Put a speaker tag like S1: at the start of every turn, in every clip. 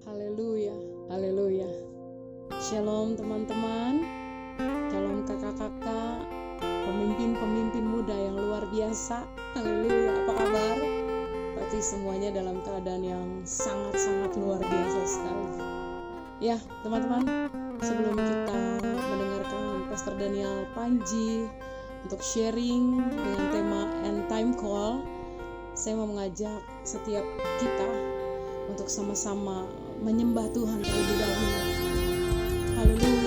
S1: Haleluya, haleluya. Shalom teman-teman, shalom kakak-kakak, pemimpin-pemimpin muda yang luar biasa. Haleluya, apa kabar? Pasti semuanya dalam keadaan yang sangat-sangat luar biasa sekali. Ya teman-teman, sebelum kita mendengarkan Pastor Daniel Panji untuk sharing dengan tema End Time Call, saya mau mengajak setiap kita untuk sama-sama menyembah Tuhan terlebih dahulu. Haleluya.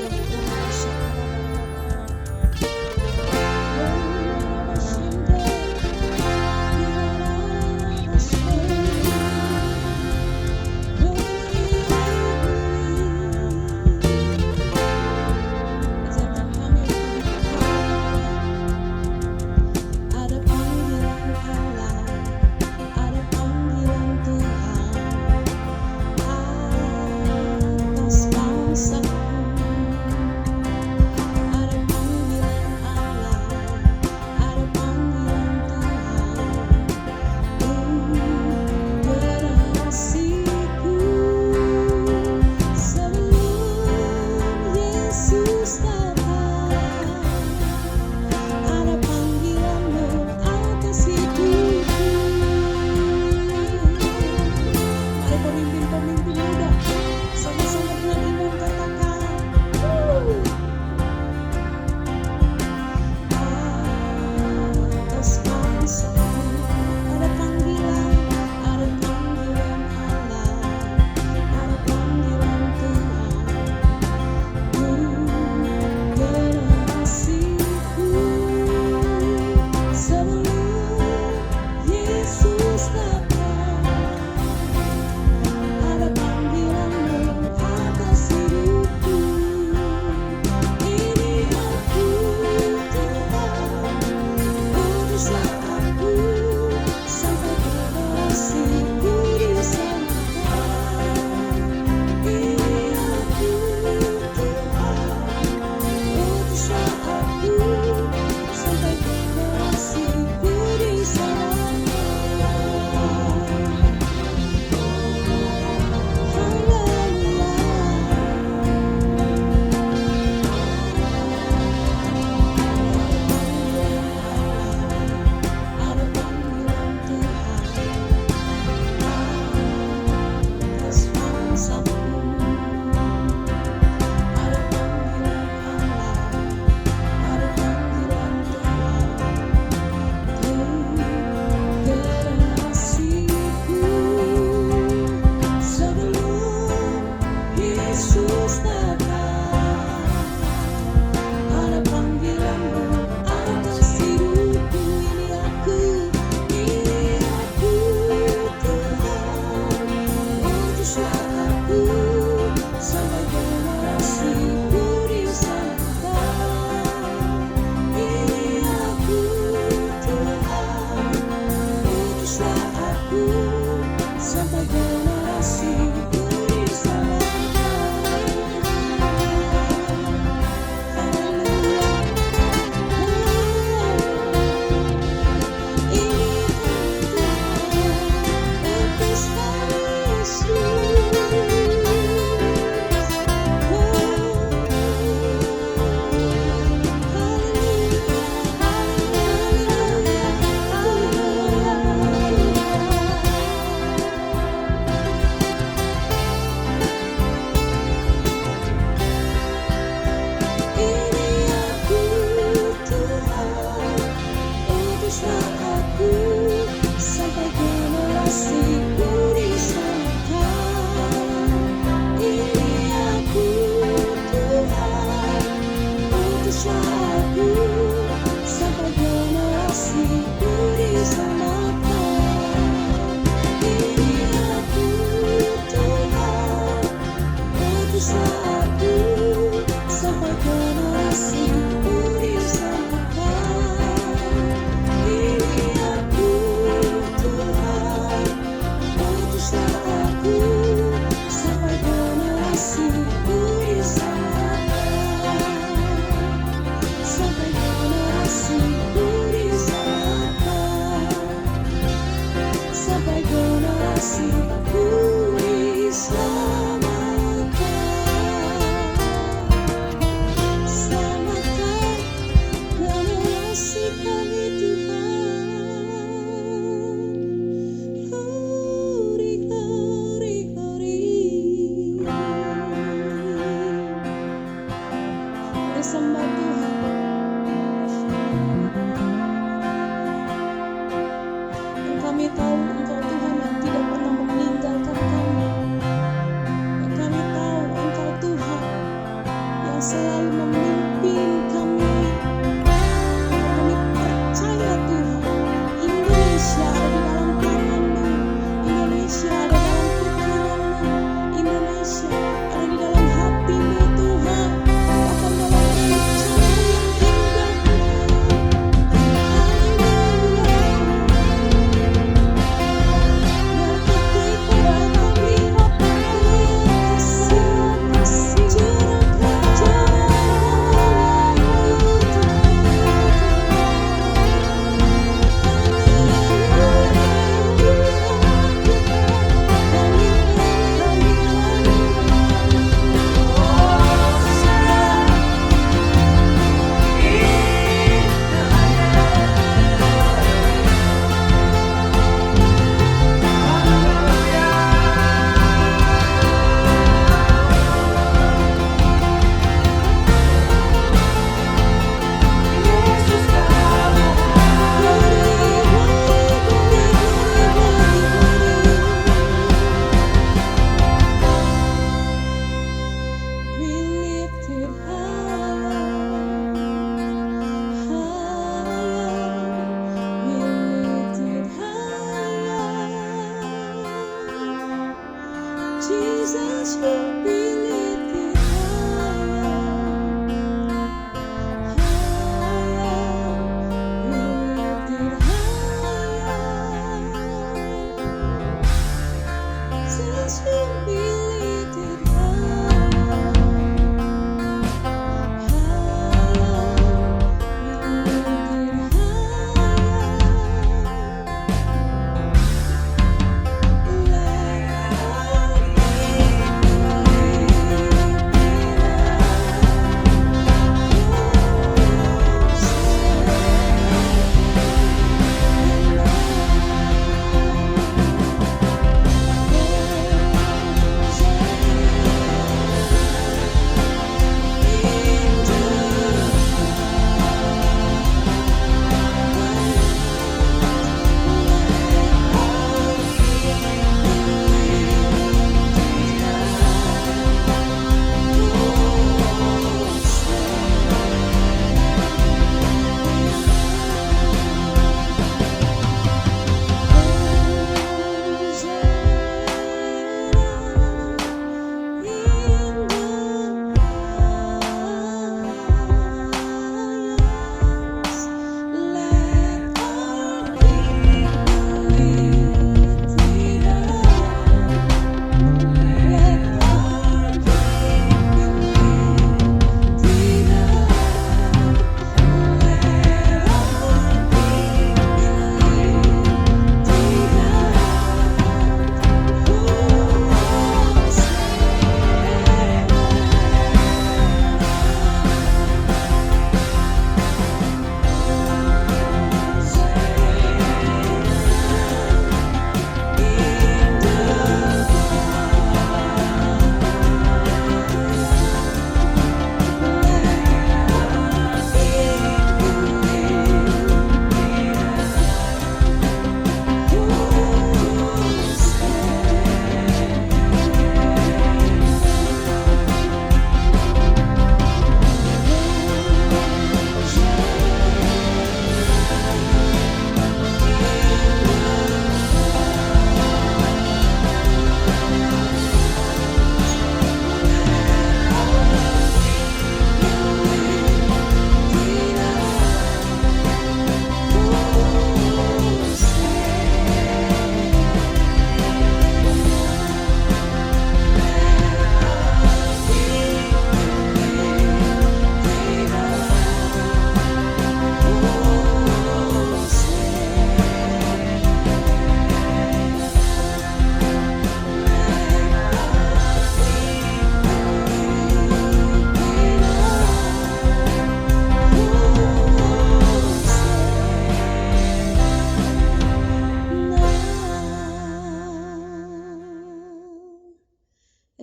S1: Jesus, you be lifted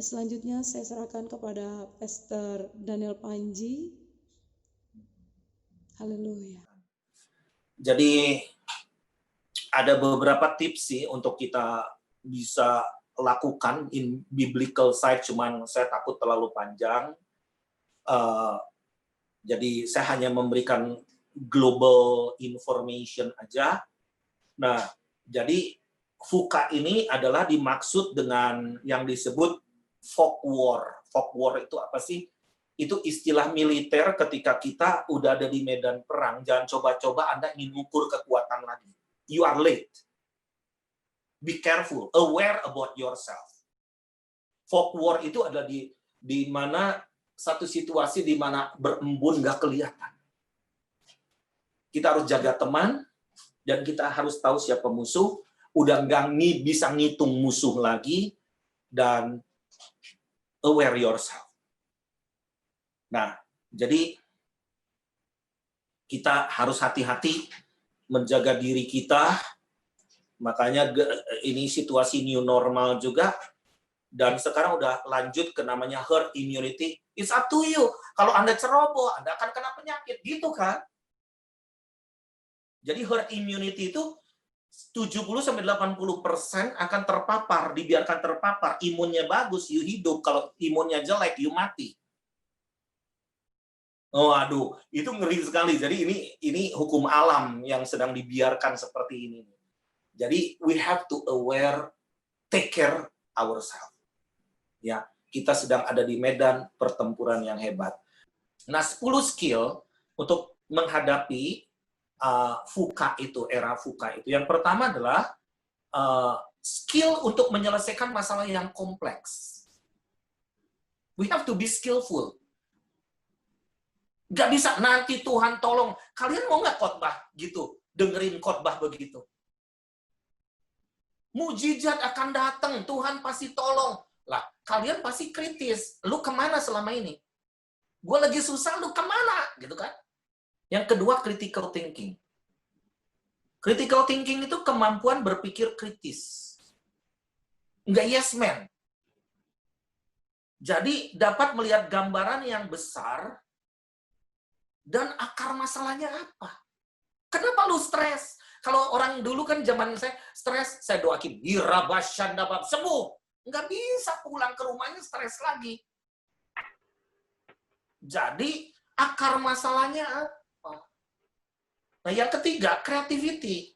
S1: Selanjutnya saya serahkan kepada Pastor Daniel Panji. Haleluya.
S2: Jadi ada beberapa tips sih untuk kita bisa lakukan in biblical side, cuman saya takut terlalu panjang. Jadi saya hanya memberikan global information aja. Nah, jadi VUCA ini adalah dimaksud dengan yang disebut fog war. Fog war itu apa sih? Itu istilah militer ketika kita udah ada di medan perang. Jangan coba-coba Anda ingin mengukur kekuatan lagi. You are late. Be careful, aware about yourself. Fog war itu ada di mana satu situasi di mana berembun nggak kelihatan. Kita harus jaga teman, dan kita harus tahu siapa musuh. Udah nggak bisa ngitung musuh lagi, dan aware yourself. Nah, jadi kita harus hati-hati menjaga diri kita. Makanya ini situasi new normal juga. Dan sekarang udah lanjut ke namanya herd immunity. It's up to you. Kalau Anda ceroboh, Anda akan kena penyakit. Gitu kan? Jadi herd immunity itu 70-80% akan terpapar, dibiarkan terpapar. Imunnya bagus, you hidup. Kalau imunnya jelek, you mati. Oh, aduh, itu ngeri sekali. Jadi ini hukum alam yang sedang dibiarkan seperti ini. Jadi we have to aware, take care ourselves. Ya, kita sedang ada di medan pertempuran yang hebat. Nah, 10 skill untuk menghadapi VUCA itu, era VUCA itu. Yang pertama adalah skill untuk menyelesaikan masalah yang kompleks. We have to be skillful. Gak bisa, nanti Tuhan tolong. Kalian mau nggak khotbah gitu? Dengerin khotbah begitu. Mujizat akan datang, Tuhan pasti tolong. Lah, kalian pasti kritis. Lu kemana selama ini? Gue lagi susah, lu kemana? Gitu kan? Yang kedua, critical thinking. Critical thinking itu kemampuan berpikir kritis. Nggak yes man. Jadi, dapat melihat gambaran yang besar dan akar masalahnya apa. Kenapa lu stres? Kalau orang dulu kan zaman saya stres, saya doakin, Hirabashandabab, sembuh. Nggak bisa pulang ke rumahnya stres lagi. Jadi, akar masalahnya apa? Nah, yang ketiga, creativity.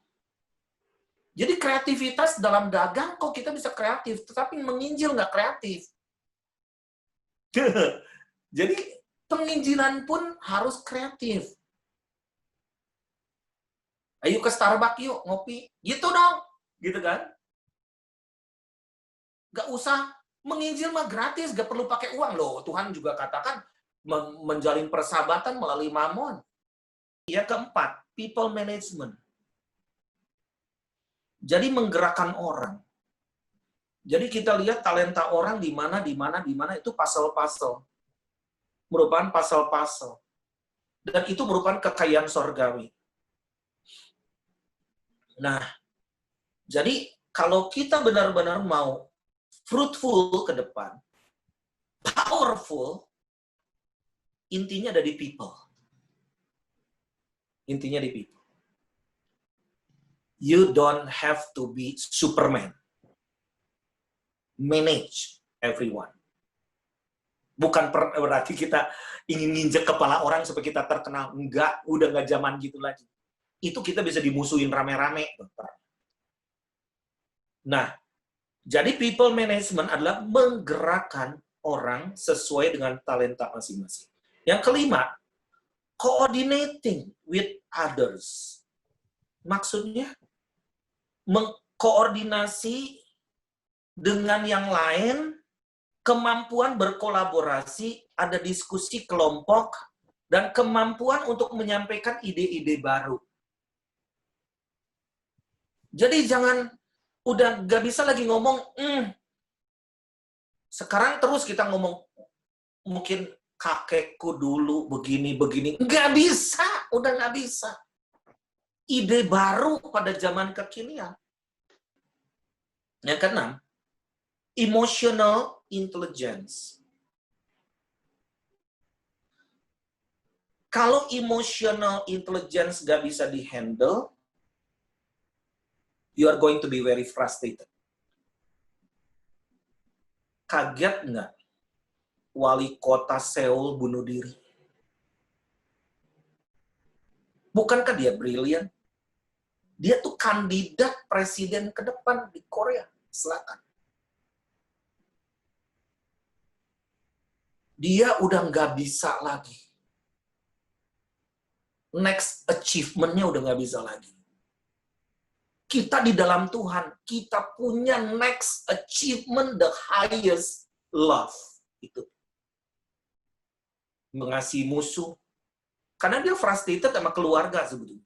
S2: Jadi, kreativitas dalam dagang kok kita bisa kreatif, tetapi menginjil nggak kreatif. Jadi, penginjilan pun harus kreatif. Ayo ke Starbucks yuk, ngopi. Gitu dong. Gitu kan? Gak usah menginjil mah gratis, gak perlu pakai uang loh. Tuhan juga katakan menjalin persahabatan melalui mamon. Yang keempat, people management. Jadi menggerakkan orang. Jadi kita lihat talenta orang di mana itu puzzle-puzzle. Merupakan puzzle-puzzle. Dan itu merupakan kekayaan sorgawi. Nah, jadi kalau kita benar-benar mau fruitful ke depan, powerful, intinya ada di people. Intinya di people. You don't have to be Superman. Manage everyone. Bukan berarti kita ingin nginjek kepala orang supaya kita terkenal. Enggak, udah nggak zaman gitu lagi. Itu kita bisa dimusuhin rame-rame. Nah, jadi people management adalah menggerakkan orang sesuai dengan talenta masing-masing. Yang kelima, coordinating with others. Maksudnya, mengkoordinasi dengan yang lain, kemampuan berkolaborasi, ada diskusi kelompok, dan kemampuan untuk menyampaikan ide-ide baru. Jadi jangan, udah gak bisa lagi ngomong, sekarang terus kita ngomong, mungkin kakekku dulu begini-begini. Nggak bisa, udah nggak bisa. Ide baru pada zaman kekinian. Yang keenam, emotional intelligence. Kalau emotional intelligence nggak bisa di-handle, you are going to be very frustrated. Kaget nggak? Wali kota Seoul bunuh diri. Bukankah dia brilian? Dia tuh kandidat presiden ke depan di Korea Selatan. Dia udah nggak bisa lagi. Next achievement-nya udah nggak bisa lagi. Kita di dalam Tuhan, kita punya next achievement, the highest love. Itu. Mengasihi musuh. Karena dia frustrated sama keluarga sebetulnya.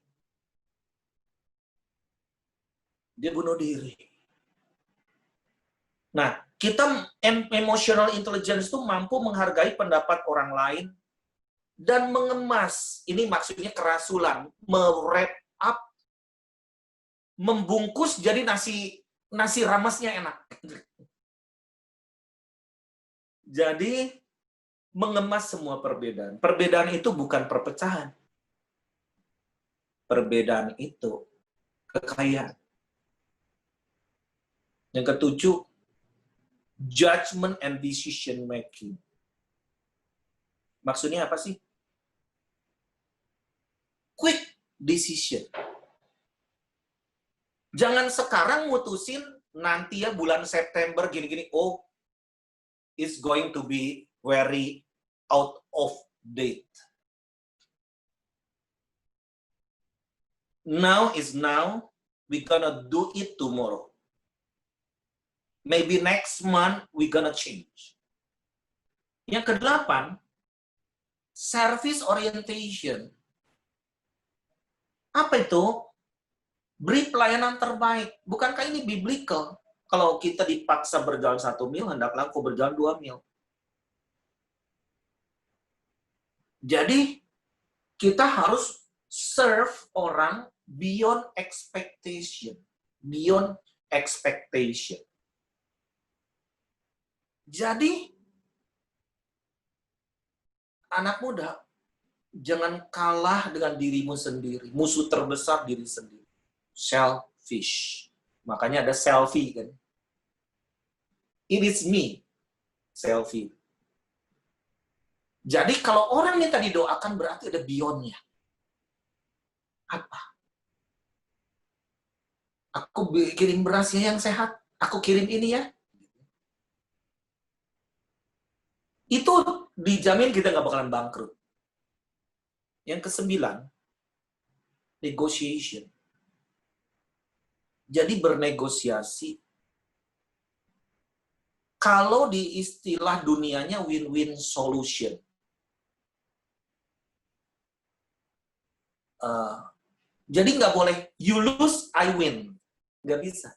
S2: Dia bunuh diri. Nah, kita emotional intelligence itu mampu menghargai pendapat orang lain dan mengemas, ini maksudnya kerasulan, me-wrap up, membungkus jadi nasi ramesnya enak. Jadi, mengemas semua perbedaan. Perbedaan itu bukan perpecahan. Perbedaan itu kekayaan. Yang ketujuh, judgment and decision making. Maksudnya apa sih? Quick decision. Jangan sekarang mutusin nanti ya bulan September gini-gini. Oh, is going to be very out of date. Now is now, we're gonna do it tomorrow. Maybe next month we're gonna change. Yang kedelapan, service orientation. Apa itu? Beri pelayanan terbaik. Bukankah ini biblical? Kalau kita dipaksa berjalan 1 mil, hendaklah engkau berjalan 2 mil. Jadi, kita harus serve orang beyond expectation. Beyond expectation. Jadi, anak muda, jangan kalah dengan dirimu sendiri. Musuh terbesar diri sendiri. Selfish. Makanya ada selfie kan. It is me. Selfie. Jadi kalau orang minta didoakan berarti ada beyond-nya. Apa? Aku kirim beras ya yang sehat. Aku kirim ini ya. Itu dijamin kita nggak bakalan bangkrut. Yang ke-9, negotiation. Jadi bernegosiasi. Kalau di istilah dunianya win-win solution. Jadi nggak boleh you lose, I win. Nggak bisa.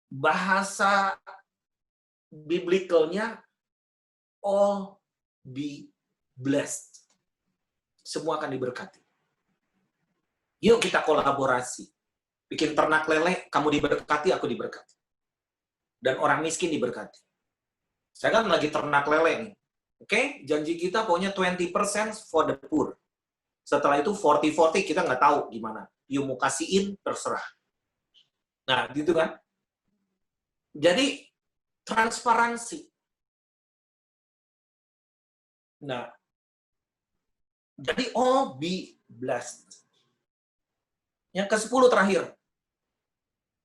S2: Bahasa biblicalnya all be blessed. Semua akan diberkati. Yuk kita kolaborasi. Bikin ternak lele, kamu diberkati, aku diberkati. Dan orang miskin diberkati. Saya kan lagi ternak lele nih. Oke, janji kita pokoknya 20% for the poor. Setelah itu 40-40 kita nggak tahu gimana. You mau kasihin, terserah. Nah, gitu kan. Jadi, transparansi. Nah, jadi all be blessed. Yang ke-10 terakhir,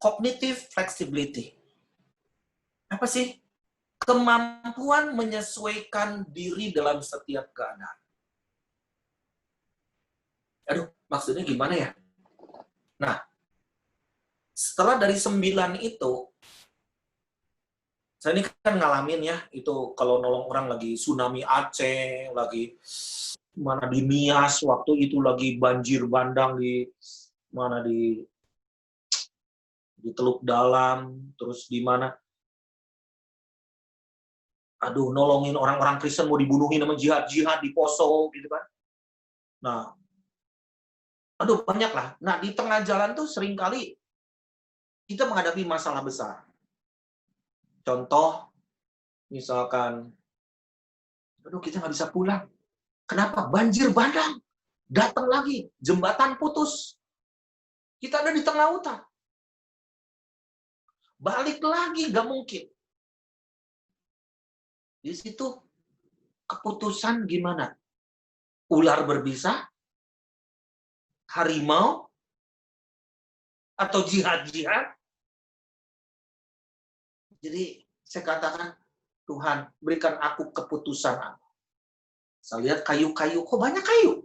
S2: cognitive flexibility. Apa sih? Kemampuan menyesuaikan diri dalam setiap keadaan. Aduh, maksudnya gimana ya? Nah, setelah dari 9 itu, saya ini kan ngalamin ya, itu kalau nolong orang lagi tsunami Aceh, lagi mana di Nias, waktu itu lagi banjir bandang di mana di Teluk Dalam, terus di mana, aduh, nolongin orang-orang Kristen mau dibunuhin sama jihad-jihad di Poso, gitu kan. Nah, aduh, banyak lah. Nah, di tengah jalan tuh seringkali kita menghadapi masalah besar. Contoh, misalkan, aduh, kita nggak bisa pulang. Kenapa? Banjir bandang. Datang lagi, jembatan putus. Kita ada di tengah hutan. Balik lagi, nggak mungkin. Di situ, keputusan gimana? Ular berbisa? Harimau? Atau jihad-jihad? Jadi, saya katakan, Tuhan, berikan aku keputusan apa. Saya lihat kayu-kayu, kok banyak kayu?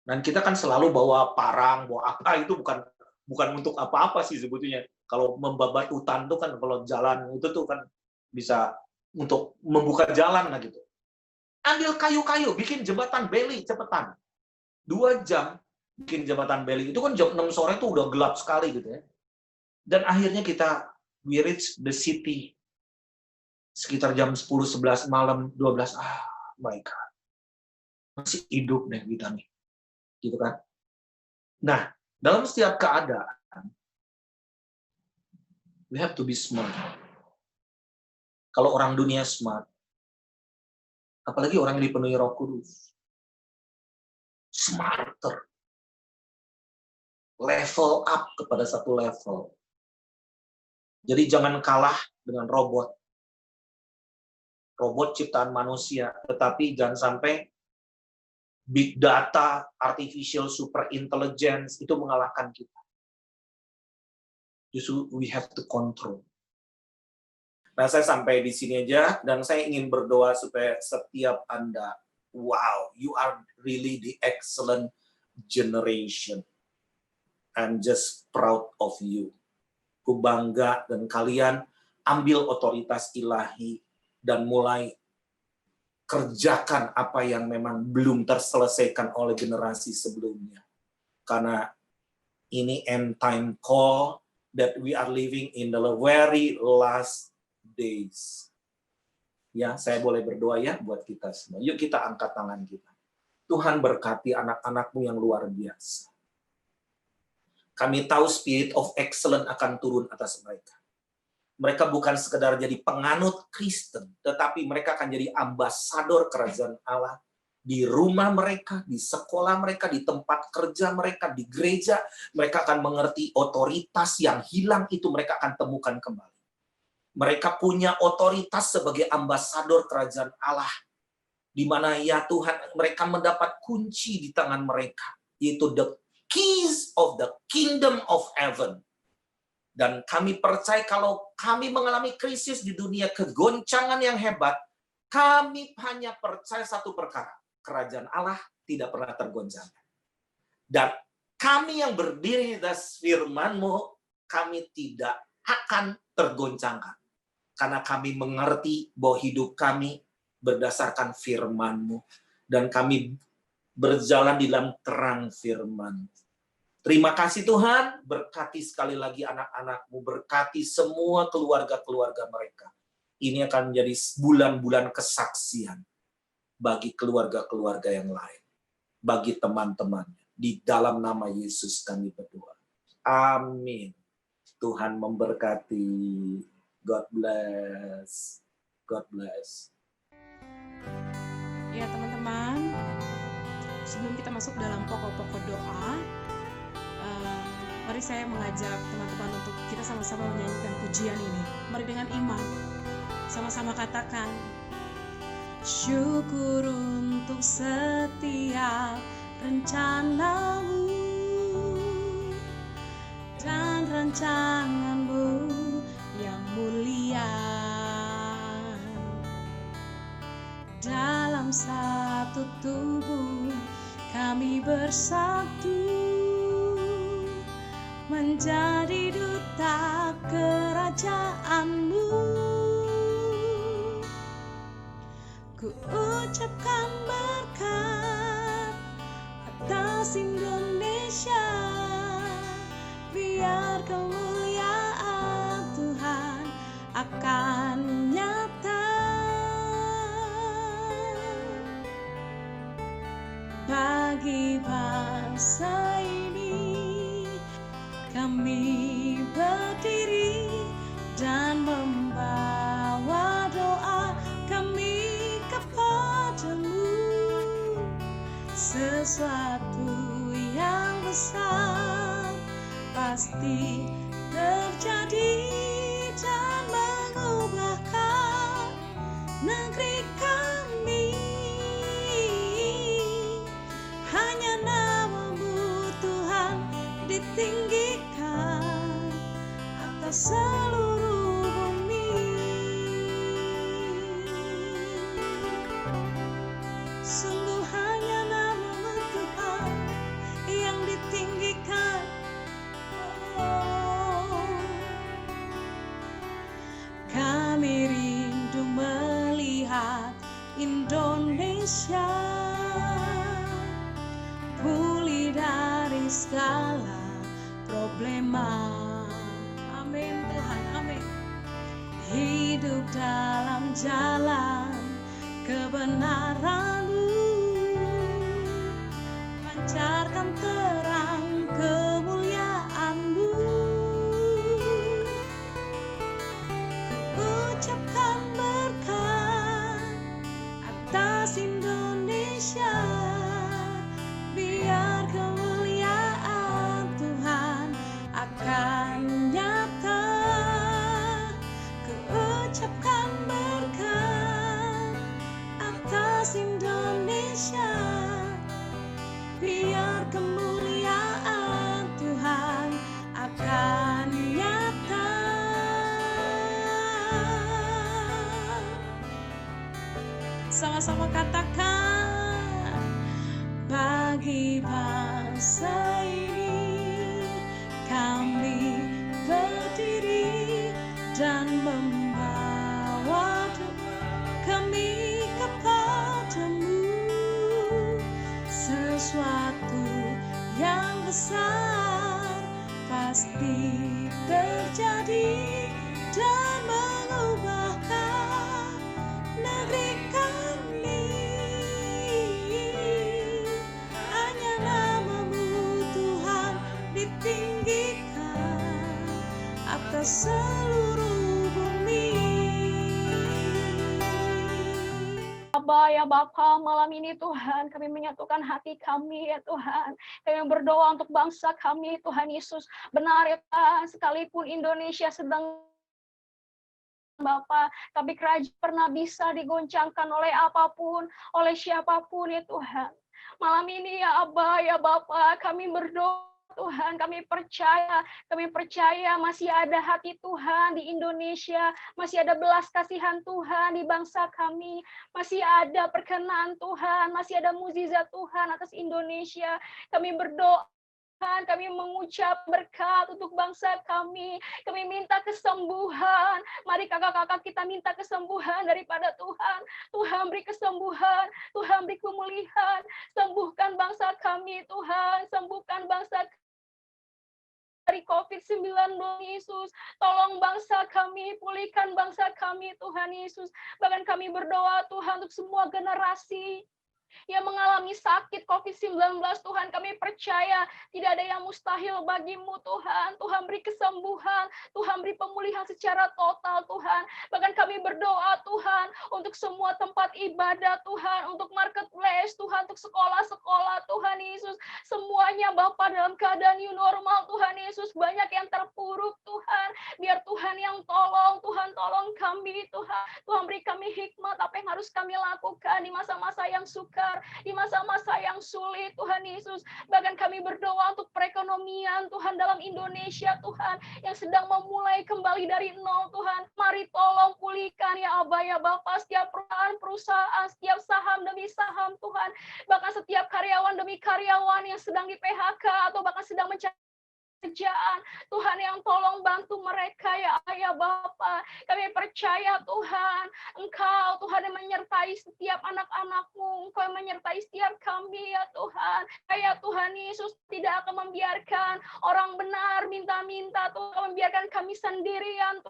S2: Dan kita kan selalu bawa parang, bawa apa, itu bukan untuk apa-apa sih sebetulnya. Kalau membabat hutan tuh kan, kalau jalan itu tuh kan bisa untuk membuka jalan lah gitu. Ambil kayu-kayu, bikin jembatan beli cepetan. 2 jam bikin jembatan beli. Itu kan jam 6 sore tuh udah gelap sekali gitu ya. Dan akhirnya we reach the city sekitar jam 10-11 malam, 12. My God. Masih hidup deh kita nih. Gitu kan. Nah, dalam setiap keadaan, we have to be smart. Kalau orang dunia smart, apalagi orang yang dipenuhi Roh Kudus, smarter. Level up kepada satu level. Jadi jangan kalah dengan robot. Robot ciptaan manusia, tetapi jangan sampai big data, artificial super intelligence itu mengalahkan kita. Justru we have to control. Nah, saya sampai di sini aja, dan saya ingin berdoa supaya setiap Anda, wow, you are really the excellent generation. I'm just proud of you. Ku bangga, dan kalian ambil otoritas ilahi dan mulai kerjakan apa yang memang belum terselesaikan oleh generasi sebelumnya. Karena ini end time call that we are living in the very last days. Ya, saya boleh berdoa ya buat kita semua. Yuk kita angkat tangan kita. Tuhan berkati anak-anak-Mu yang luar biasa. Kami tahu spirit of excellence akan turun atas mereka. Mereka bukan sekedar jadi penganut Kristen, tetapi mereka akan jadi ambasador kerajaan Allah di rumah mereka, di sekolah mereka, di tempat kerja mereka, di gereja. Mereka akan mengerti otoritas yang hilang itu mereka akan temukan kembali. Mereka punya otoritas sebagai ambasador kerajaan Allah, di mana ya Tuhan mereka mendapat kunci di tangan mereka, yaitu the keys of the kingdom of heaven. Dan kami percaya kalau kami mengalami krisis di dunia, kegoncangan yang hebat, kami hanya percaya satu perkara, kerajaan Allah tidak pernah tergoncangkan. Dan kami yang berdiri di atas firman-Mu, kami tidak akan tergoncangkan. Karena kami mengerti bahwa hidup kami berdasarkan firman-Mu. Dan kami berjalan di dalam terang firman. Terima kasih Tuhan, berkati sekali lagi anak-anak-Mu, berkati semua keluarga-keluarga mereka. Ini akan menjadi bulan-bulan kesaksian bagi keluarga-keluarga yang lain, bagi teman-temannya. Di dalam nama Yesus kami berdoa. Amin. Tuhan memberkati. God bless. God bless.
S1: Ya teman-teman, sebelum kita masuk dalam pokok-pokok doa, mari saya mengajak teman-teman untuk kita sama-sama menyanyikan pujian ini. Mari dengan iman, sama-sama katakan, syukur untuk setiap rencana-Mu dan rancangan-Mu yang mulia. Dalam satu tubuh kami bersatu, menjadi duta kerajaan-Mu. Ku ucapkan berkat atas Indonesia, biar kemuliaan Tuhan akan nyata. Bagi bangsa ini kami berdiri dan membawa doa kami kepadamu. Sesuatu yang besar pasti terjadi dan mengubahkan negeri kami. Hanya nama-Mu Tuhan ditinggikan atas seluruh bumi. Sungguh hanya nama-Mu Tuhan yang ditinggikan. Kami rindu melihat Indonesia pulih dari segala problema. Amin Tuhan, amin. Hidup dalam jalan kebenaran-Mu, pancarkan terang kemuliaan-Mu. Ucapkan berkat atas Indonesia, biar kemuliaan Tuhan akan nyata. Ku ucapkan berkat atas Indonesia, biar kemuliaan sama-sama katakan, bagi bangsa ini kami berdiri dan membawa kami kepadamu, sesuatu yang besar pasti terjadi dan mengubahkan negeri kami. Hanya namamu Tuhan ditinggikan atas seluruh bumi.
S3: Aba ya Bapa, malam ini Tuhan kami menyatukan hati kami ya Tuhan. Kami berdoa untuk bangsa kami Tuhan Yesus. Benar ya Tuhan, sekalipun Indonesia sedang Bapa, tapi kerajaan pernah bisa digoncangkan oleh apapun, oleh siapapun ya Tuhan. Malam ini ya Aba ya Bapa, kami berdoa Tuhan, kami percaya masih ada hati Tuhan di Indonesia, masih ada belas kasihan Tuhan di bangsa kami, masih ada perkenan Tuhan, masih ada mukjizat Tuhan atas Indonesia. Kami berdoa Tuhan, kami mengucap berkat untuk bangsa kami. Kami minta kesembuhan. Mari kakak-kakak kita minta kesembuhan daripada Tuhan. Tuhan beri kesembuhan. Tuhan beri pemulihan. Sembuhkan bangsa kami Tuhan. Sembuhkan bangsa dari COVID-19 Yesus. Tolong bangsa kami, pulihkan bangsa kami Tuhan Yesus. Bahkan kami berdoa Tuhan untuk semua generasi yang mengalami sakit COVID-19 Tuhan, kami percaya tidak ada yang mustahil bagimu Tuhan. Tuhan beri kesembuhan, Tuhan beri pemulihan secara total Tuhan. Bahkan kami berdoa Tuhan untuk semua tempat ibadah Tuhan, untuk marketplace Tuhan, untuk sekolah-sekolah Tuhan Yesus. Semuanya Bapa dalam keadaan new normal Tuhan Yesus, banyak yang terpuruk Tuhan. Biar Tuhan yang tolong, Tuhan tolong kami Tuhan. Tuhan beri kami hikmat apa yang harus kami lakukan di masa-masa yang sukar, di masa-masa yang sulit Tuhan Yesus. Bahkan kami berdoa untuk perekonomian Tuhan dalam Indonesia Tuhan, yang sedang memulai kembali dari nol Tuhan. Mari tolong pulihkan ya Aba ya Bapa, setiap perusahaan, setiap saham demi saham Tuhan. Bahkan setiap karyawan demi karyawan yang sedang di PHK atau bahkan sedang mencari kerjaan, Tuhan yang tolong bantu mereka ya Ayah Bapa. Kami percaya Tuhan, Engkau Tuhan yang menyertai setiap anak-anak-Mu, Engkau yang menyertai setiap kami ya Tuhan. Kayak Tuhan Yesus tidak akan membiarkan orang benar minta-minta, Tuhan membiarkan kami sendirian.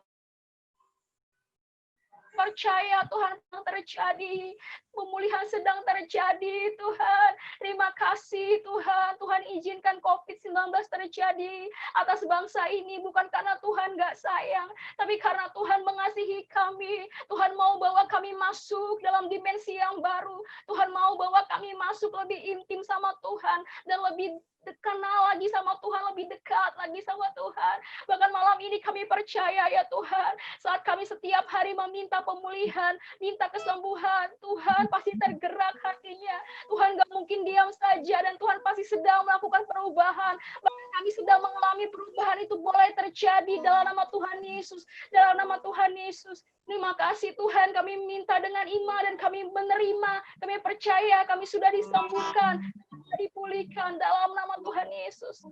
S3: Percaya Tuhan sedang terjadi, pemulihan sedang terjadi Tuhan. Terima kasih Tuhan, Tuhan izinkan COVID-19 terjadi atas bangsa ini, bukan karena Tuhan gak sayang, tapi karena Tuhan mengasihi kami. Tuhan mau bawa kami masuk dalam dimensi yang baru. Tuhan mau bawa kami masuk lebih intim sama Tuhan, dan lebih kenal lagi sama Tuhan, lebih dekat lagi sama Tuhan. Bahkan malam ini kami percaya ya Tuhan, saat kami setiap hari meminta pemulihan, minta kesembuhan, Tuhan pasti tergerak hatinya. Tuhan gak mungkin diam saja, dan Tuhan pasti sedang melakukan perubahan. Bahkan kami sedang mengalami perubahan, itu boleh terjadi dalam nama Tuhan Yesus, dalam nama Tuhan Yesus. Terima kasih Tuhan, kami minta dengan iman dan kami menerima, kami percaya kami sudah disembuhkan, sudah dipulihkan dalam nama Tuhan Yesus.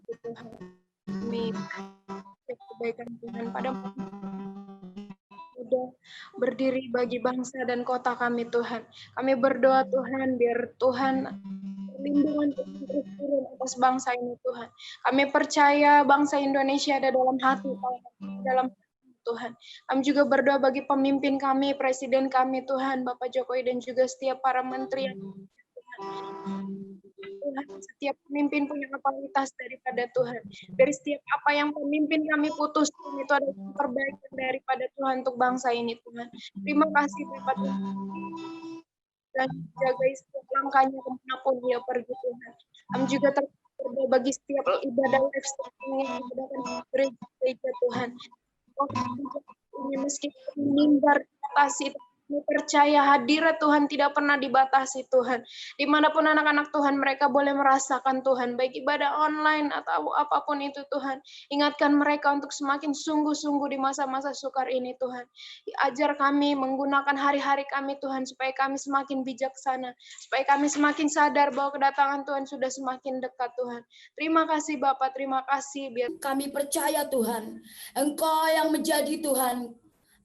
S4: Amin. Kebaikan Tuhan pada sudah berdiri bagi bangsa dan kota kami Tuhan. Kami berdoa Tuhan, biar Tuhan perlindungan Tuhan terus turun atas bangsa ini Tuhan. Kami percaya bangsa Indonesia ada dalam hati dalam Tuhan. Kami juga berdoa bagi pemimpin kami, presiden kami Tuhan, Bapak Jokowi dan juga setiap para menteri yang Tuhan, setiap pemimpin punya kapasitas daripada Tuhan. Dari setiap apa yang pemimpin kami putuskan itu adalah perbaikan daripada Tuhan untuk bangsa ini Tuhan. Terima kasih Bapak Tuhan. Dan jaga setiap langkahnya kemanapun dia pergi Tuhan. Kami juga berdoa bagi setiap ibadah live streaming yang diadakan di gereja Tuhan. Ini meskipun mimbar kasih Kami percaya hadirat Tuhan tidak pernah dibatasi Tuhan. Dimanapun anak-anak Tuhan mereka boleh merasakan Tuhan. Baik ibadah online atau apapun itu Tuhan. Ingatkan mereka untuk semakin sungguh-sungguh di masa-masa sukar ini Tuhan. Ajar kami menggunakan hari-hari kami Tuhan. Supaya kami semakin bijaksana. Supaya kami semakin sadar bahwa kedatangan Tuhan sudah semakin dekat Tuhan. Terima kasih Bapak, terima kasih. Biar
S5: Kami percaya Tuhan, Engkau yang menjadi Tuhan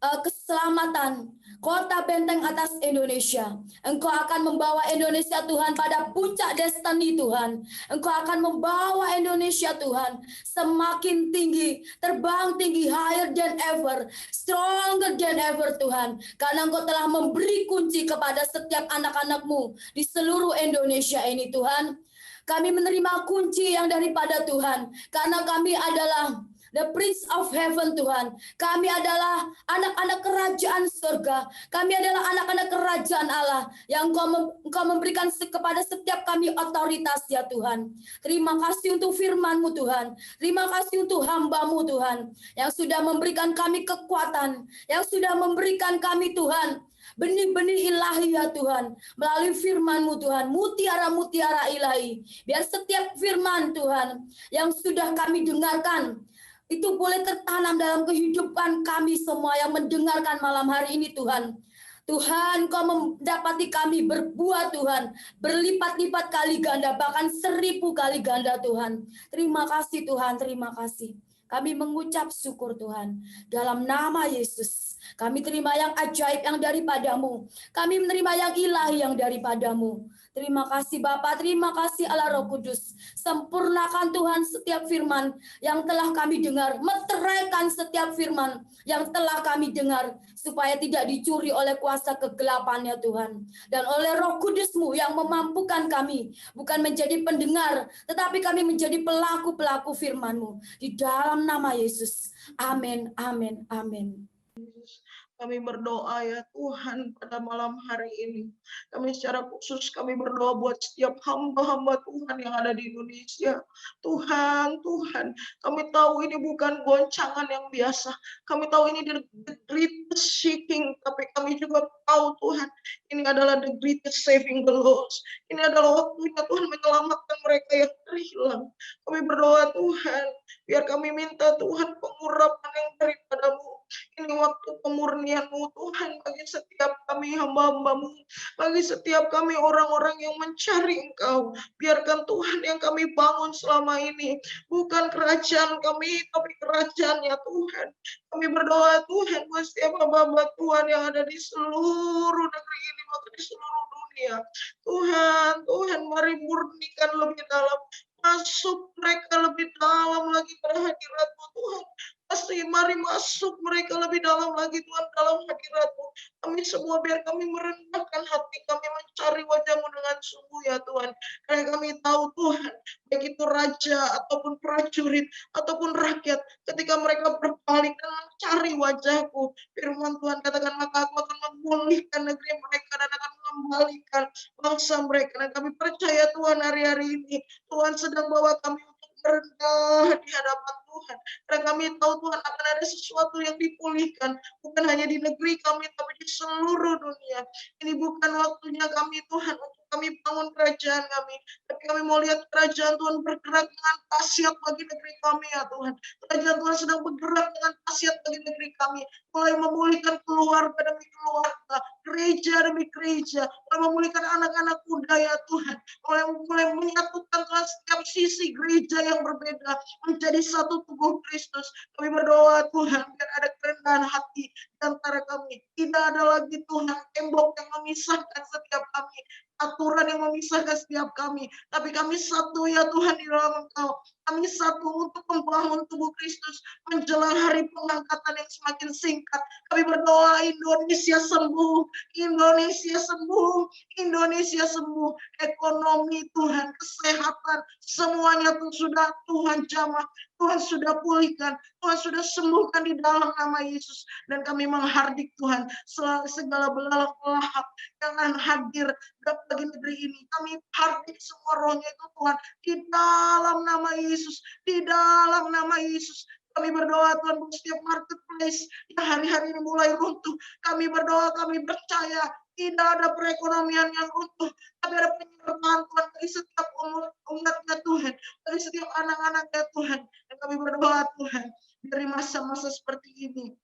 S5: keselamatan kota benteng atas Indonesia. Engkau akan membawa Indonesia Tuhan pada puncak destiny Tuhan. Engkau akan membawa Indonesia Tuhan semakin tinggi, terbang tinggi, higher than ever, stronger than ever Tuhan. Karena Engkau telah memberi kunci kepada setiap anak-anak-Mu di seluruh Indonesia ini Tuhan. Kami menerima kunci yang daripada Tuhan, karena kami adalah the Prince of Heaven Tuhan. Kami adalah anak-anak kerajaan surga. Kami adalah anak-anak kerajaan Allah yang Engkau memberikan kepada setiap kami otoritas ya Tuhan. Terima kasih untuk firman-Mu Tuhan. Terima kasih untuk hamba-Mu Tuhan yang sudah memberikan kami kekuatan, yang sudah memberikan kami Tuhan benih-benih ilahi ya Tuhan, melalui firman-Mu Tuhan, mutiara-mutiara ilahi. Biar setiap firman Tuhan yang sudah kami dengarkan, itu boleh tertanam dalam kehidupan kami semua yang mendengarkan malam hari ini Tuhan. Tuhan, Kau mendapati kami berbuah Tuhan, berlipat-lipat kali ganda, bahkan 1000 kali ganda Tuhan. Terima kasih Tuhan, terima kasih. Kami mengucap syukur Tuhan. Dalam nama Yesus, kami terima yang ajaib yang daripada-Mu. Kami menerima yang ilahi yang daripada-Mu. Terima kasih Bapa, terima kasih Allah Roh Kudus. Sempurnakan Tuhan setiap firman yang telah kami dengar. Meteraikan setiap firman yang telah kami dengar. Supaya tidak dicuri oleh kuasa kegelapan ya Tuhan. Dan oleh Roh Kudus-Mu yang memampukan kami. Bukan menjadi pendengar, tetapi kami menjadi pelaku-pelaku firman-Mu. Di dalam nama Yesus. Amin, amin, amin.
S6: Kami berdoa ya Tuhan pada malam hari ini. Kami secara khusus kami berdoa buat setiap hamba-hamba Tuhan yang ada di Indonesia. Tuhan, kami tahu ini bukan goncangan yang biasa. Kami tahu ini the greatest shaking, tapi kami juga tahu Tuhan, ini adalah the greatest saving the lost. Ini adalah waktunya Tuhan menyelamatkan mereka yang terhilang. Kami berdoa Tuhan, biar kami minta Tuhan pengurapan yang daripada-Mu. Ini waktu pemurnian-Mu Tuhan bagi setiap kami hamba-hamba-Mu, bagi setiap kami orang-orang yang mencari Engkau. Biarkan Tuhan yang kami bangun selama ini bukan kerajaan kami, tapi kerajaan-Nya Tuhan. Kami berdoa Tuhan buat setiap hamba-hamba Tuhan yang ada di seluruh negeri ini, maupun di seluruh dunia. Tuhan, mari murnikan lebih dalam, masuk mereka lebih dalam lagi pada hadirat-Mu Tuhan. Mari masuk mereka lebih dalam lagi Tuhan dalam hadirat-Mu. Kami semua biar kami merendahkan hati kami mencari wajah-Mu dengan sungguh ya Tuhan. Karena kami tahu Tuhan, baik itu raja ataupun prajurit ataupun rakyat, ketika mereka berbalik dan mencari wajah-Ku, firman Tuhan katakan maka Aku akan memulihkan negeri mereka dan akan mengembalikan bangsa mereka. Dan kami percaya Tuhan hari-hari ini Tuhan sedang bawa kami untuk merendah di hadapan Tuhan. Karena kami tahu Tuhan akan ada sesuatu yang dipulihkan. Bukan hanya di negeri kami, tapi di seluruh dunia. Ini bukan waktunya kami Tuhan untuk kami bangun kerajaan kami. Tapi kami mau lihat kerajaan Tuhan bergerak dengan dahsyat bagi negeri kami ya Tuhan. Kerajaan Tuhan sedang bergerak dengan dahsyat bagi negeri kami. Mulai memulihkan keluarga demi keluarga, gereja demi gereja. Mulai memulihkan anak-anak muda ya Tuhan. Mulai menyatukan Tuhan setiap sisi gereja yang berbeda menjadi satu tubuh Kristus. Kami berdoa Tuhan biar ada kerendahan hati di antara kami. Tidak ada lagi Tuhan tembok yang memisahkan setiap kami, aturan yang memisahkan setiap kami, tapi kami satu ya Tuhan di dalam Engkau. Kami satu untuk membangun tubuh Kristus menjelang hari pengangkatan yang semakin singkat. Kami berdoa Indonesia sembuh, Indonesia sembuh, Indonesia sembuh. Ekonomi Tuhan, kesehatan, semuanya tuh sudah Tuhan jamah, Tuhan sudah pulihkan, Tuhan sudah sembuhkan di dalam nama Yesus. Dan kami menghardik Tuhan segala belalang pelahap yang akan hadir bagi negeri ini. Kami hardik semua rohnya itu Tuhan di dalam nama Yesus, di dalam nama Yesus. Kami berdoa Tuhan buat setiap marketplace yang hari-hari ini mulai runtuh. Kami berdoa, kami percaya tidak ada perekonomian yang runtuh, tapi ada penyertaan Tuhan dari setiap umatnya Tuhan, dari setiap anak-anaknya Tuhan. Dan kami berdoa Tuhan, dari masa-masa seperti ini,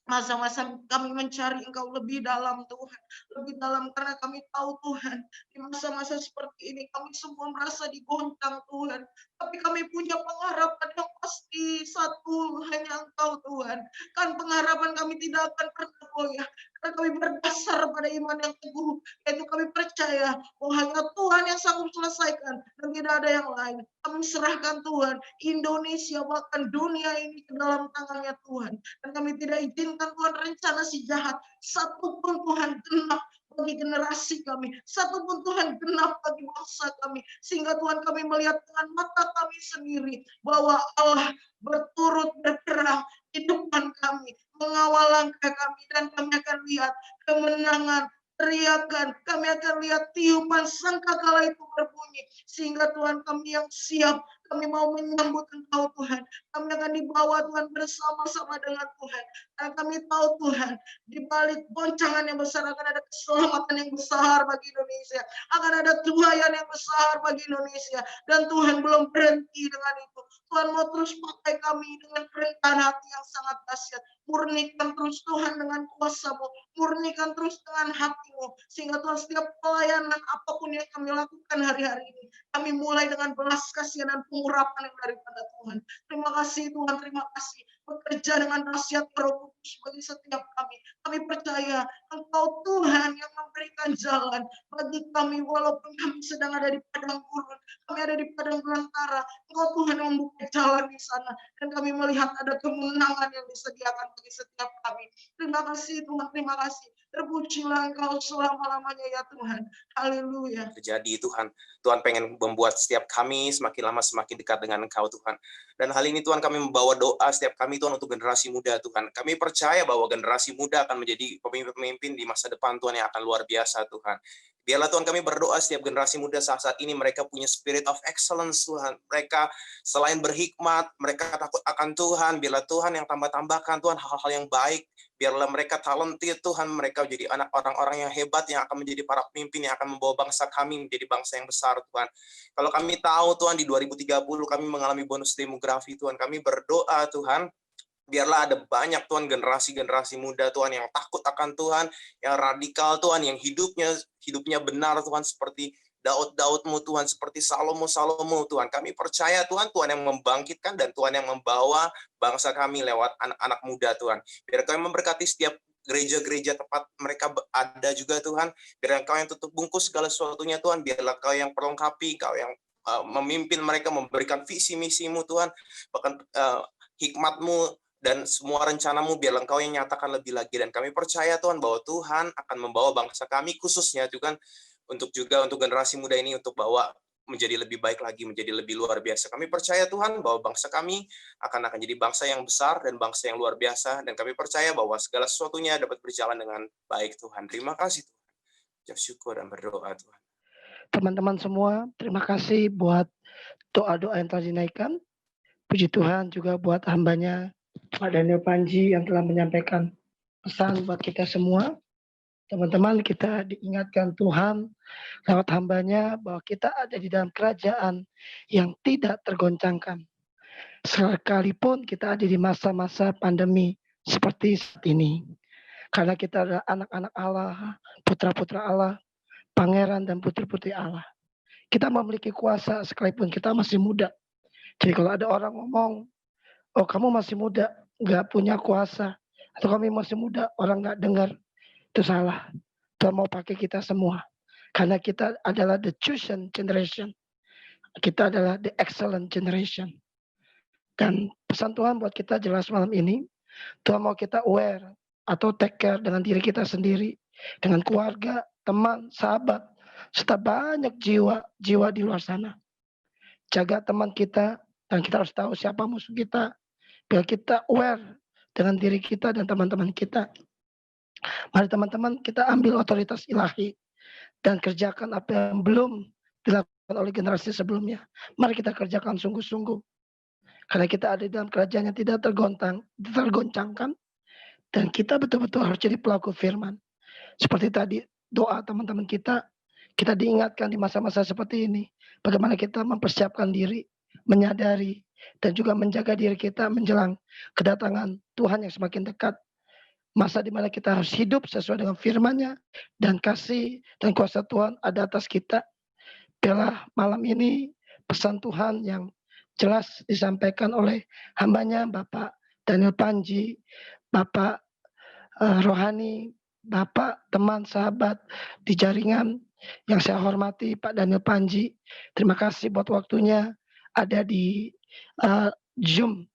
S6: masa-masa kami mencari Engkau lebih dalam Tuhan, lebih dalam, karena kami tahu Tuhan, di masa-masa seperti ini kami semua merasa digoncang Tuhan, tapi kami punya pengharapan yang pasti satu, hanya Engkau Tuhan. Kan pengharapan kami tidak akan pernah goyah, karena kami berdasar pada iman yang teguh, yaitu kami percaya bahwa hanya Tuhan yang sanggup selesaikan dan tidak ada yang lain. Kami serahkan Tuhan Indonesia, bahkan dunia ini ke dalam tangannya Tuhan, dan kami tidak izinkan Tuhan rencana si jahat satupun Tuhan genap bagi generasi kami, satupun Tuhan genap bagi bangsa kami, sehingga Tuhan kami melihat dengan mata kami sendiri bahwa Allah berturut berperang di depan kami, mengawal langkah kami, dan kami akan lihat kemenangan, teriakan, kami akan lihat tiupan sangkakala itu berbunyi, sehingga Tuhan kami yang siap, kami mau menyambut Engkau Tuhan, kami akan dibawa Tuhan bersama-sama dengan Tuhan, dan kami tahu Tuhan, di balik goncangan yang besar akan ada keselamatan yang besar bagi Indonesia, akan ada tuayan yang besar bagi Indonesia, dan Tuhan belum berhenti dengan itu. Tuhan mau terus pakai kami dengan kerendahan hati yang sangat dahsyat. Murnikan terus Tuhan dengan kuasa-Mu, murnikan terus dengan hati-Mu, sehingga Tuhan setiap pelayanan apapun yang kami lakukan hari-hari ini, kami mulai dengan belas kasihan dan pengurapan yang daripada Tuhan. Terima kasih Tuhan, terima kasih. Bekerja dengan dahsyat Roh Kudus bagi setiap kami. Kami percaya Engkau Tuhan yang memberikan jalan bagi kami, walaupun kami sedang ada di padang gurun, kami ada di padang belantara. Engkau Tuhan yang membuka jalan di sana, dan kami melihat ada kemenangan yang disediakan bagi setiap kami. Terima kasih Tuhan, terima kasih. Terpujilah Engkau selama-lamanya ya Tuhan. Haleluya.
S7: Terjadi Tuhan. Tuhan pengen membuat setiap kami semakin lama semakin dekat dengan Engkau Tuhan. Dan hal ini Tuhan kami membawa doa setiap kami Tuhan untuk generasi muda Tuhan. Kami percaya bahwa generasi muda akan menjadi pemimpin-pemimpin di masa depan Tuhan yang akan luar biasa Tuhan. Biarlah Tuhan kami berdoa setiap generasi muda saat ini mereka punya spirit of excellence Tuhan. Mereka selain berhikmat, mereka takut akan Tuhan. Biarlah Tuhan yang tambah-tambahkan Tuhan hal-hal yang baik. Biarlah mereka talented Tuhan, mereka jadi anak orang-orang yang hebat yang akan menjadi para pemimpin yang akan membawa bangsa kami menjadi bangsa yang besar Tuhan. Kalau kami tahu Tuhan di 2030 kami mengalami bonus demografi Tuhan, kami berdoa Tuhan, biarlah ada banyak Tuhan generasi-generasi muda Tuhan yang takut akan Tuhan, yang radikal Tuhan, yang hidupnya benar Tuhan, seperti Daud-Daudmu Tuhan, seperti Salomo Tuhan. Kami percaya Tuhan yang membangkitkan dan Tuhan yang membawa bangsa kami lewat anak-anak muda Tuhan. Biar Kau yang memberkati setiap gereja-gereja tempat mereka ada juga Tuhan. Biar Kau yang tutup bungkus segala sesuatunya Tuhan. Biarlah Kau yang perlengkapi, Kau yang memimpin mereka, memberikan visi misimu Tuhan. Bahkan hikmat-Mu dan semua rencanamu biarlah Engkau yang nyatakan lebih lagi. Dan kami percaya Tuhan bahwa Tuhan akan membawa bangsa kami khususnya Tuhan, untuk generasi muda ini untuk bawa menjadi lebih baik lagi, menjadi lebih luar biasa. Kami percaya Tuhan bahwa bangsa kami akan jadi bangsa yang besar dan bangsa yang luar biasa, dan kami percaya bahwa segala sesuatunya dapat berjalan dengan baik Tuhan. Terima kasih Tuhan. Ucap syukur dan berdoa Tuhan.
S8: Teman-teman semua, terima kasih buat doa-doa yang telah dinaikkan. Puji Tuhan juga buat hambanya Pak Daniel Panji yang telah menyampaikan pesan buat kita semua. Teman-teman, kita diingatkan Tuhan lewat hambanya bahwa kita ada di dalam kerajaan yang tidak tergoncangkan. Sekalipun kita ada di masa-masa pandemi seperti saat ini. Karena kita adalah anak-anak Allah, putra-putra Allah, pangeran dan putri-putri Allah. Kita memiliki kuasa sekalipun kita masih muda. Jadi kalau ada orang ngomong, oh kamu masih muda, nggak punya kuasa. Atau kami masih muda, orang nggak dengar. Itu salah. Tuhan mau pakai kita semua. Karena kita adalah the chosen generation. Kita adalah the excellent generation. Dan pesan Tuhan buat kita jelas malam ini. Tuhan mau kita aware atau take care dengan diri kita sendiri. Dengan keluarga, teman, sahabat. Serta banyak jiwa di luar sana. Jaga teman kita. Dan kita harus tahu siapa musuh kita. Biar kita aware dengan diri kita dan teman-teman kita. Mari teman-teman kita ambil otoritas ilahi dan kerjakan apa yang belum dilakukan oleh generasi sebelumnya. Mari kita kerjakan sungguh-sungguh. Karena kita ada di dalam kerajaan yang tidak tergoncangkan, dan kita betul-betul harus jadi pelaku firman. Seperti tadi doa teman-teman kita diingatkan di masa-masa seperti ini, bagaimana kita mempersiapkan diri, menyadari, dan juga menjaga diri kita menjelang kedatangan Tuhan yang semakin dekat. Masa di mana kita harus hidup sesuai dengan firman-Nya, dan kasih dan kuasa Tuhan ada atas kita. Biarlah malam ini pesan Tuhan yang jelas disampaikan oleh hambanya Bapak Daniel Panji, Bapak Rohani, Bapak, teman, sahabat di jaringan yang saya hormati, Pak Daniel Panji. Terima kasih buat waktunya ada di Zoom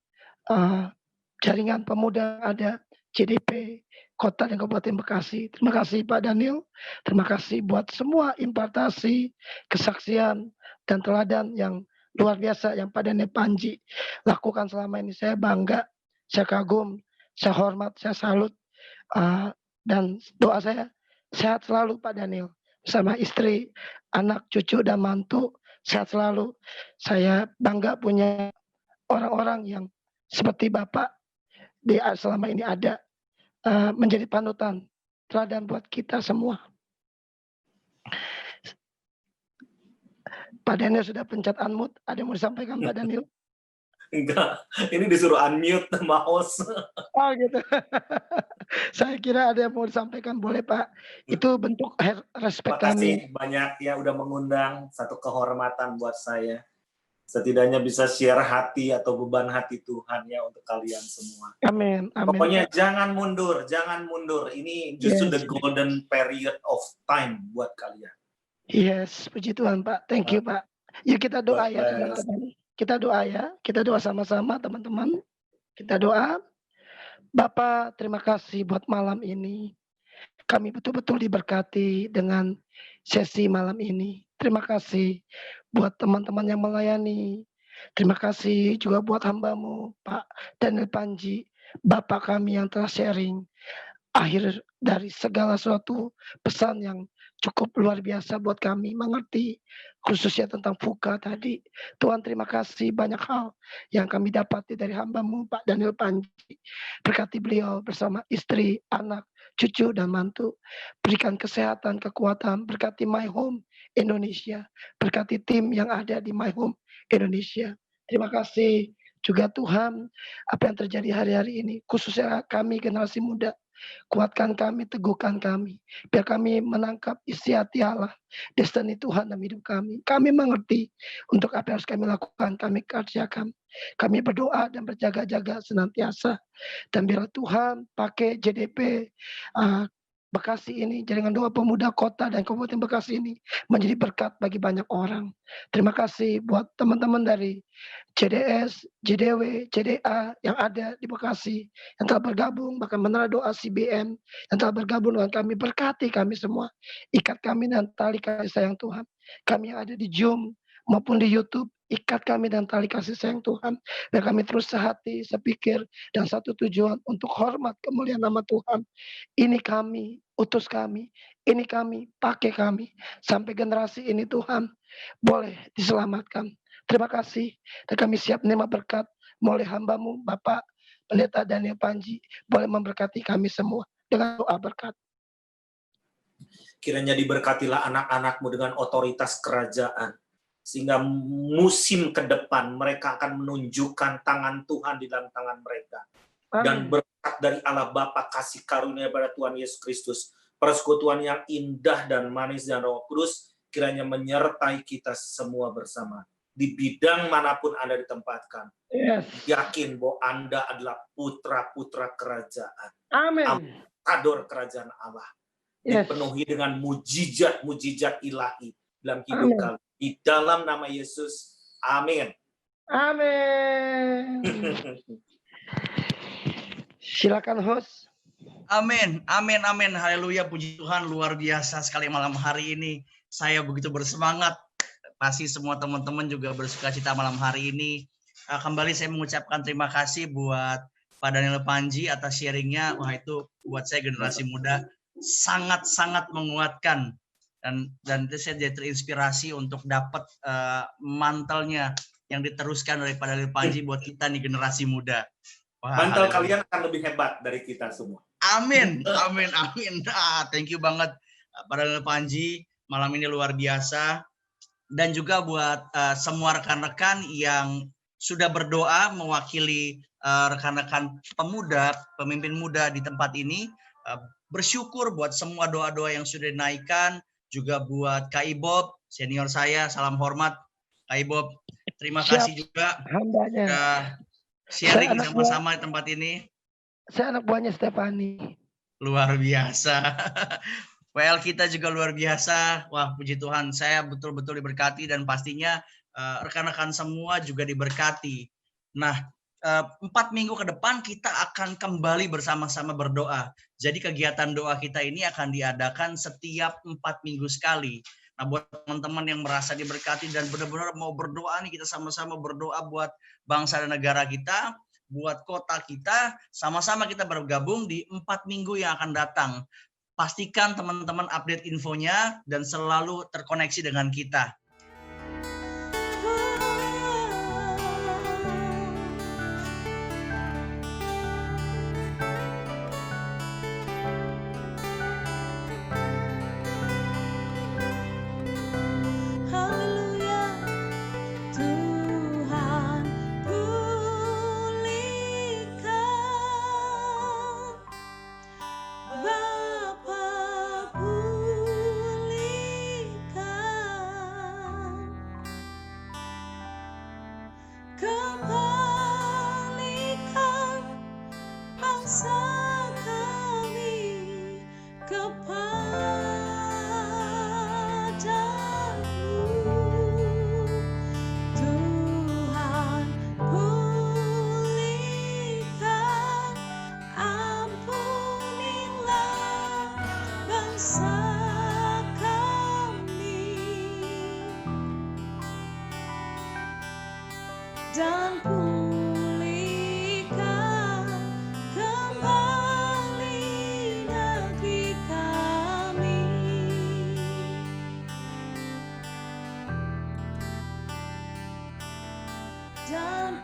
S8: jaringan pemuda ada CDP Kota dan Kabupaten Bekasi. Terima kasih Pak Daniel. Terima kasih buat semua impartasi, kesaksian, dan teladan yang luar biasa yang Pak Daniel Panji lakukan selama ini. Saya bangga, saya kagum, saya hormat, saya salut. Dan doa saya sehat selalu Pak Daniel, bersama istri, anak, cucu, dan mantu, sehat selalu. Saya bangga punya orang-orang yang seperti Bapak selama ini ada, menjadi panutan, teladan buat kita semua. Pak Daniel sudah pencet unmute, ada yang mau disampaikan Pak Daniel?
S2: Enggak, ini disuruh unmute sama host.
S8: Oh gitu. Saya kira ada yang mau disampaikan, boleh Pak. Itu bentuk respect
S2: Terima kasih
S8: kami.
S2: banyak ya udah mengundang, satu kehormatan buat saya. Setidaknya bisa share hati atau beban hati Tuhan ya untuk kalian semua.
S8: Amin. Amin.
S2: Pokoknya
S8: Pak.
S2: jangan mundur, jangan mundur. Ini justru the golden period of time buat kalian.
S8: Yes, puji Tuhan Pak. Thank you Pak. Yuk kita doa ya teman-teman. Kita doa ya. Kita doa sama-sama teman-teman. Kita doa. Bapak, terima kasih buat malam ini. Kami betul-betul diberkati dengan sesi malam ini. Terima kasih buat teman-teman yang melayani. Terima kasih juga buat hamba-Mu, Pak Daniel Panji, Bapak kami yang telah sharing akhir dari segala suatu pesan yang cukup luar biasa buat kami mengerti, khususnya tentang FUKA tadi. Tuhan terima kasih banyak hal yang kami dapati dari hamba-Mu Pak Daniel Panji. Berkati beliau bersama istri, anak, cucu, dan mantu. Berikan kesehatan, kekuatan, berkati My Home Indonesia. Berkati tim yang ada di My Home Indonesia. Terima kasih juga Tuhan apa yang terjadi hari-hari ini, khususnya kami generasi muda. Kuatkan kami, teguhkan kami, biar kami menangkap isi hati Allah, destiny Tuhan dalam hidup kami. Kami mengerti untuk apa yang harus kami lakukan, kami kerjakan. Kami berdoa dan berjaga-jaga senantiasa. Dan biarlah Tuhan pakai JDP Bekasi ini, jaringan doa pemuda kota dan Kabupaten Bekasi ini menjadi berkat bagi banyak orang. Terima kasih buat teman-teman dari CDS, JDW, CDA yang ada di Bekasi, yang telah bergabung, bahkan Menara Doa CBN, yang telah bergabung dengan kami, berkati kami semua. Ikat kami dan tali kasih sayang Tuhan. Kami yang ada di Zoom maupun di YouTube, ikat kami dan tali kasih sayang Tuhan. Biar kami terus sehati, sepikir, dan satu tujuan untuk hormat kemuliaan nama Tuhan. Ini kami, utus kami, ini kami, pakai kami. Sampai generasi ini Tuhan boleh diselamatkan. Terima kasih. Dan kami siap menerima berkat mulai hamba-Mu, Bapak Pendeta Daniel Panji. Boleh memberkati kami semua dengan doa berkat.
S2: Kiranya diberkatilah anak-anak-Mu dengan otoritas kerajaan. Sehingga musim ke depan mereka akan menunjukkan tangan Tuhan di dalam tangan mereka. Dan berkat dari Allah Bapa, kasih karunia pada Tuhan Yesus Kristus, persekutuan yang indah dan manis dan Roh Kudus kiranya menyertai kita semua bersama. Di bidang manapun Anda ditempatkan.
S8: Yes.
S2: Yakin bahwa Anda adalah putra-putra kerajaan.
S8: Amin.
S2: Ambassador kerajaan Allah.
S8: Yes.
S2: Dipenuhi dengan mujizat-mujizat ilahi dalam hidup kalian. Di dalam nama Yesus. Amin.
S8: Amin. Silakan host.
S9: Amin, amin, amin. Haleluya, puji Tuhan, luar biasa sekali malam hari ini. Saya begitu bersemangat. Pasti semua teman-teman juga bersukacita malam hari ini. Kembali saya mengucapkan terima kasih buat Pak Daniel Panji atas sharingnya. Wah, itu buat saya generasi muda sangat-sangat menguatkan. Dan itu saya jadi terinspirasi untuk dapat mantelnya yang diteruskan daripada Lil Panji buat kita nih generasi muda. Wah,
S2: Mantel
S9: haleluya.
S2: kalian akan lebih hebat dari kita semua.
S9: Amin, amin, amin. Thank you banget pada Lil Panji, malam ini luar biasa. Dan juga buat semua rekan-rekan yang sudah berdoa mewakili rekan-rekan pemuda, pemimpin muda di tempat ini. Bersyukur buat semua doa-doa yang sudah dinaikkan, juga buat Kak Ibob, senior saya, salam hormat Kak Ibob. Terima kasih juga
S8: Hambanya.
S9: sudah
S8: Saya
S9: sharing
S8: anak
S9: sama-sama di tempat ini.
S8: Saya anak buahnya Stefani.
S9: Luar biasa. WL kita juga luar biasa. Wah, puji Tuhan, saya betul-betul diberkati dan pastinya rekan-rekan semua juga diberkati. Nah, 4 minggu ke depan kita akan kembali bersama-sama berdoa. Jadi kegiatan doa kita ini akan diadakan setiap 4 minggu sekali. Nah, buat teman-teman yang merasa diberkati dan benar-benar mau berdoa nih, kita sama-sama berdoa buat bangsa dan negara kita, buat kota kita, sama-sama kita bergabung di 4 minggu yang akan datang. Pastikan teman-teman update infonya dan selalu terkoneksi dengan kita.
S1: Haleluya, Tuhan pulihkan, Bapa pulihkan, kembalikan bangsa kami kepadamu. Tuhan pulihkan, ampunilah bangsa kami, dan pulihkan kembali negeri kami. Dan